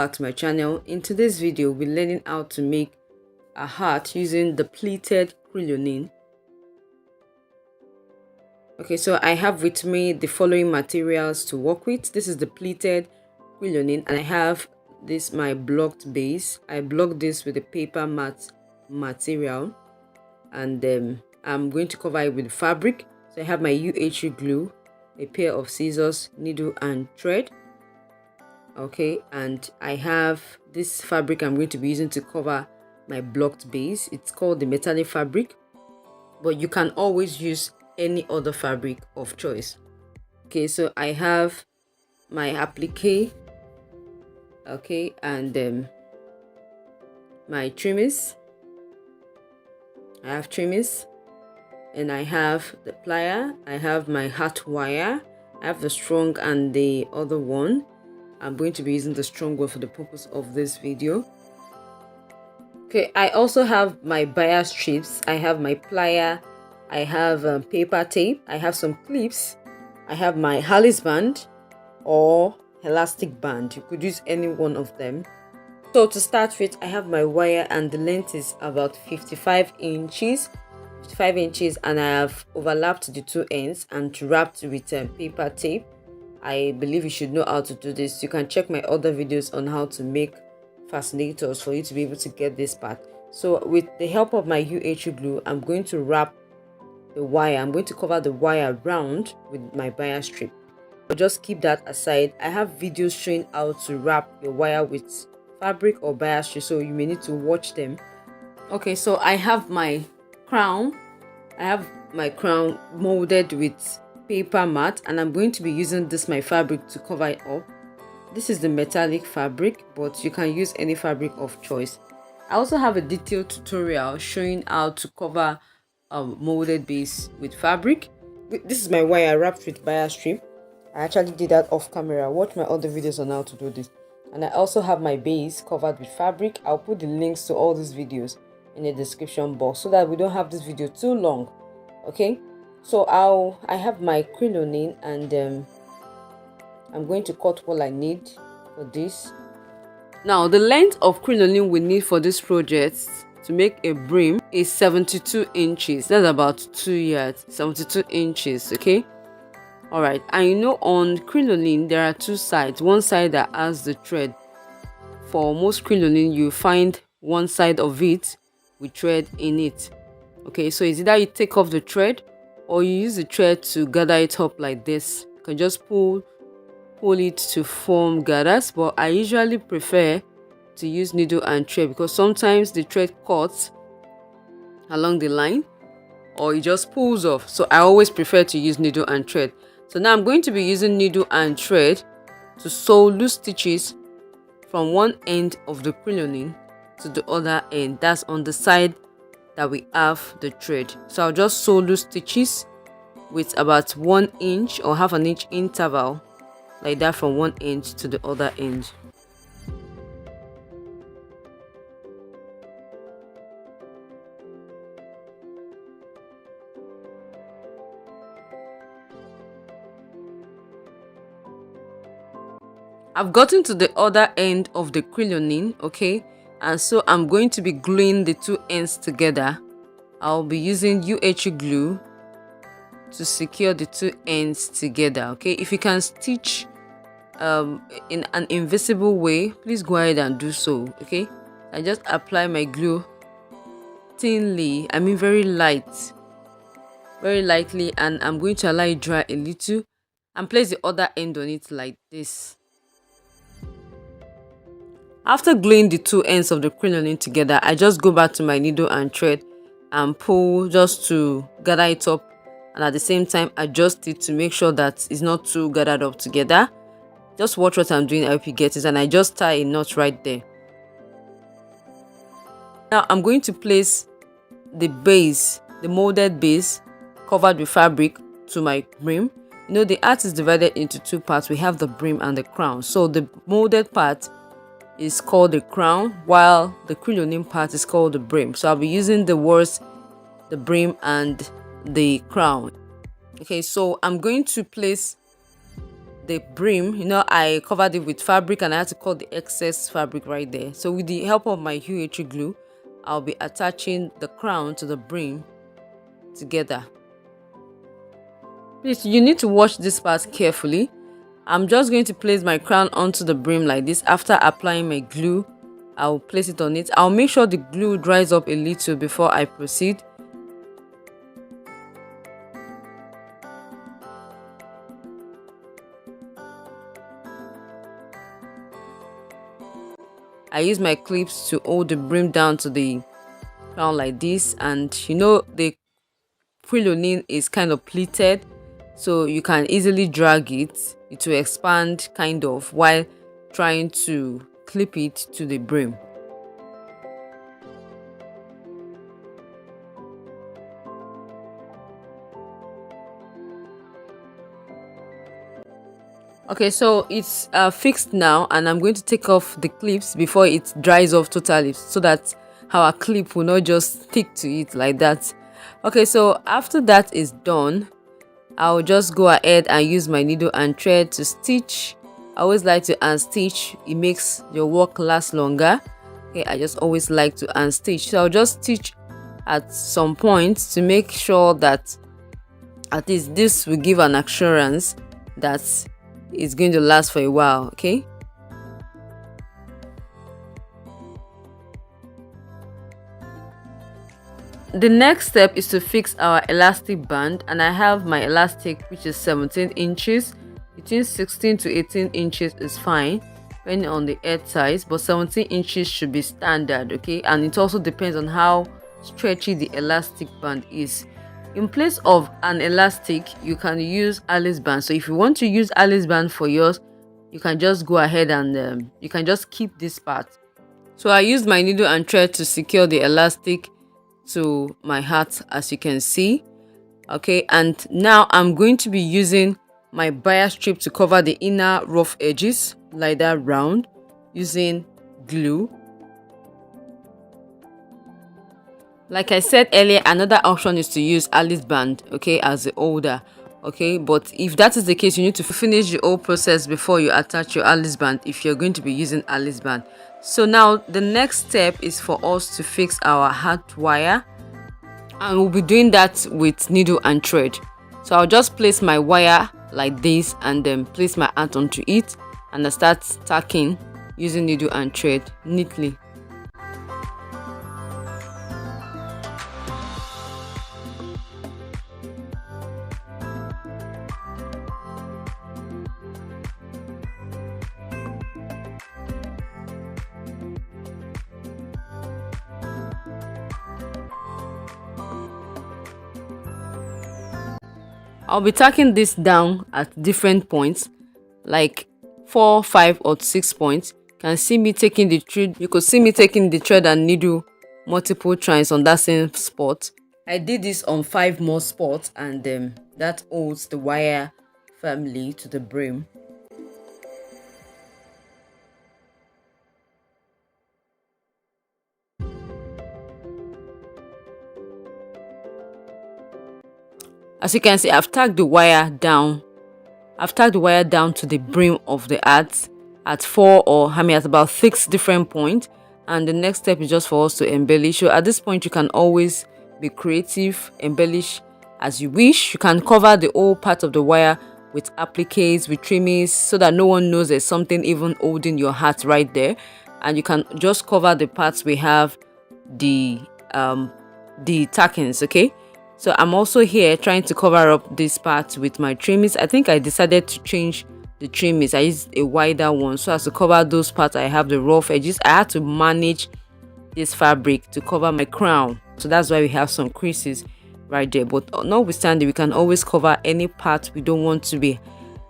Back to my channel. In today's video, we're learning how to make a heart using the pleated crinoline. Okay, so I have with me the following materials to work with. This is the pleated crinoline, and I have this my blocked base. I blocked this with a paper mat material, and I'm going to cover it with fabric. So I have my UHU glue, a pair of scissors, needle and thread. Okay, and I have this fabric I'm going to be using to cover my blocked base. It's called the metallic fabric, but you can always use any other fabric of choice. Okay, so I have my applique, okay, and my trimmers. I have trimmers, and I have the plier. I have my heart wire. I have the strong and the other one. I'm going to be using the strong one for the purpose of this video. Okay, I also have my bias strips. I have my plier. I have paper tape. I have some clips. I have my Alice band or elastic band. You could use any one of them. So to start with, I have my wire, and the length is about 55 inches. 55 inches, and I have overlapped the two ends and wrapped with paper tape. I believe you should know how to do this. You can check my other videos on how to make fascinators for you to be able to get this part. So with the help of my UHU glue, I'm going to wrap the wire. I'm going to cover the wire round with my bias strip. But just keep that aside. I have videos showing how to wrap your wire with fabric or bias strip, so you may need to watch them. Okay, so I have my crown. I have my crown molded with paper mat, and I'm going to be using this my fabric to cover it up. This is the metallic fabric, but you can use any fabric of choice. I also have a detailed tutorial showing how to cover a molded base with fabric. This is my wire wrapped with bias strip. I actually did that off camera. Watch my other videos on how to do this. And I also have my base covered with fabric. I'll put the links to all these videos in the description box so that we don't have this video too long. Okay, so I have my crinoline, and I'm going to cut what I need for this. Now the length of crinoline we need for this project to make a brim is 72 inches. That's about 2 yards. 72 inches. Okay, all right. And you know, on crinoline there are two sides. One side that has the thread. For most crinoline, you find one side of it with thread in it. Okay, so it's either you take off the thread or you use the thread to gather it up like this. You can just pull it to form gathers, but I usually prefer to use needle and thread because sometimes the thread cuts along the line or it just pulls off. So I always prefer to use needle and thread. So now I'm going to be using needle and thread to sew loose stitches from one end of the crinoline to the other end. That's on the side that we have the thread. So I'll just sew loose stitches with about 1 inch or half an inch interval, like that, from one end to the other end. I've gotten to the other end of the crinoline, okay, and so I'm going to be gluing the two ends together. I'll be using UHU glue to secure the two ends together. Okay, if you can stitch in an invisible way, please go ahead and do so. Okay, I just apply my glue thinly, I mean very lightly, and I'm going to allow it dry a little and place the other end on it like this. After gluing the two ends of the crinoline together, I just go back to my needle and thread and pull just to gather it up, and at the same time adjust it to make sure that it's not too gathered up together. Just watch what I'm doing. I hope you get it. And I just tie a knot right there. Now I'm going to place the base, the molded base covered with fabric, to my brim. You know, the art is divided into two parts. We have the brim and the crown. So the molded part is called the crown, while the crinoline part is called the brim. So I'll be using the words the brim and the crown. Okay, so I'm going to place the brim, I covered it with fabric and I had to cut the excess fabric right there. So with the help of my UHE glue, I'll be attaching the crown to the brim together. Please, you need to watch this part carefully. I'm just going to place my crown onto the brim like this. After applying my glue, I'll place it on it. I'll make sure the glue dries up a little before I proceed. I use my clips to hold the brim down to the crown like this, and the crinoline is kind of pleated, so you can easily drag it to expand kind of while trying to clip it to the brim. Okay, so it's fixed now, and I'm going to take off the clips before it dries off totally, so that our clip will not just stick to it like that. Okay, so after that is done, I'll just go ahead and use my needle and thread to stitch. I always like to unstitch. It makes your work last longer. Okay, I just always like to unstitch. So I'll just stitch at some point to make sure that at least this will give an assurance that it's going to last for a while. Okay. The next step is to fix our elastic band, and I have my elastic which is 17 inches. Between 16 to 18 inches is fine depending on the head size, but 17 inches should be standard. Okay, and it also depends on how stretchy the elastic band is. In place of an elastic, you can use Alice band. So if you want to use Alice band for yours, you can just go ahead and you can just keep this part. So I used my needle and thread to secure the elastic to my hat, as you can see. Okay, and now I'm going to be using my bias strip to cover the inner rough edges like that round using glue. Like I said earlier, another option is to use Alice band, okay, as the holder. Okay, but if that is the case, you need to finish the whole process before you attach your Alice band if you're going to be using Alice band. So now the next step is for us to fix our hat wire, and we'll be doing that with needle and thread. So I'll just place my wire like this and then place my hat onto it, and I start tacking using needle and thread neatly. I'll be tacking this down at different points, like 4, 5 or 6 points. You can see me taking the thread. You could see me taking the thread and needle multiple times on that same spot. I did this on 5 more spots, and that holds the wire firmly to the brim. As you can see, I've tacked the wire down. I've tacked the wire down to the brim of the hat at 4 or at about 6 different points. And the next step is just for us to embellish. So at this point, you can always be creative, embellish as you wish. You can cover the whole part of the wire with appliques, with trimmings, so that no one knows there's something even holding your hat right there. And you can just cover the parts we have the tackings, okay? So I'm also here trying to cover up this part with my trimmings. I think I decided to change the trimmings. I used a wider one so as to cover those parts I have the rough edges. I had to manage this fabric to cover my crown. So that's why we have some creases right there. But notwithstanding, we can always cover any part we don't want to be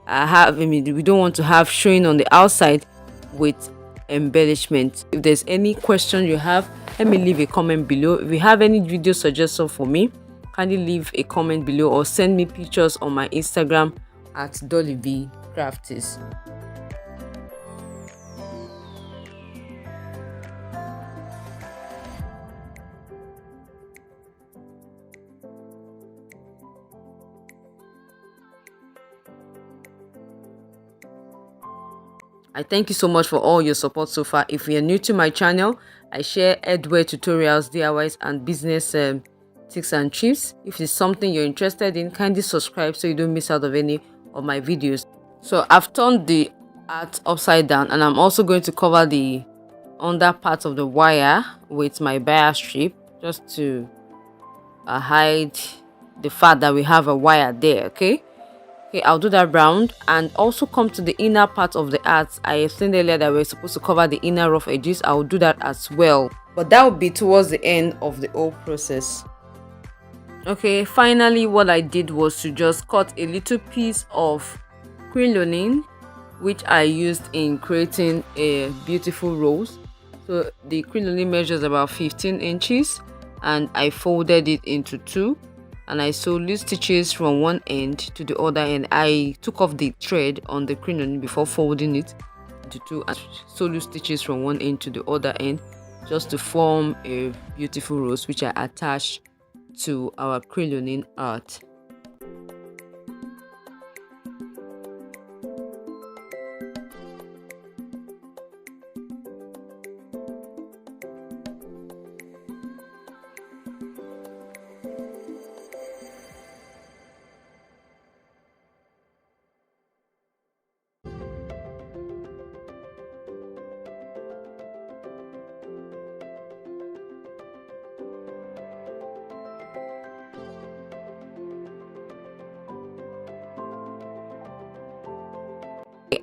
we don't want to have showing on the outside with embellishment. If there's any question you have, let me leave a comment below. If you have any video suggestion for me, kindly leave a comment below or send me pictures on my Instagram at DoliveB Crafties. I thank you so much for all your support so far. If you're new to my channel, I share headwear tutorials, DIYs, and business tips and tips. If it's something you're interested in, kindly subscribe so you don't miss out of any of my videos. So I've turned the art upside down, and I'm also going to cover the under part of the wire with my bias strip, just to hide the fact that we have a wire there. Okay, I'll do that round, and also come to the inner part of the art. I explained earlier that we're supposed to cover the inner rough edges. I'll do that as well, but that will be towards the end of the whole process. Okay, finally what I did was to just cut a little piece of crinoline, which I used in creating a beautiful rose. So the crinoline measures about 15 inches, and I folded it into two, and I sewed loose stitches from one end to the other end. I took off the thread on the crinoline before folding it into two, and sewed loose stitches from one end to the other end, just to form a beautiful rose, which I attached to our crinoline art.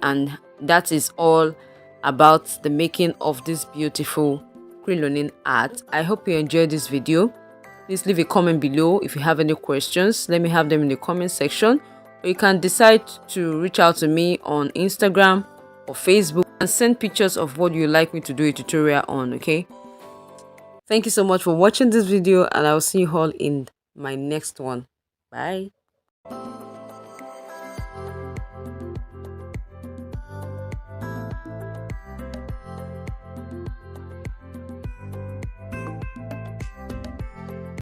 And that is all about the making of this beautiful crinoline art. I hope you enjoyed this video. Please leave a comment below if you have any questions. Let me have them in the comment section, or you can decide to reach out to me on Instagram or Facebook and send pictures of what you like me to do a tutorial on. Okay, thank you so much for watching this video, and I'll see you all in my next one. Bye.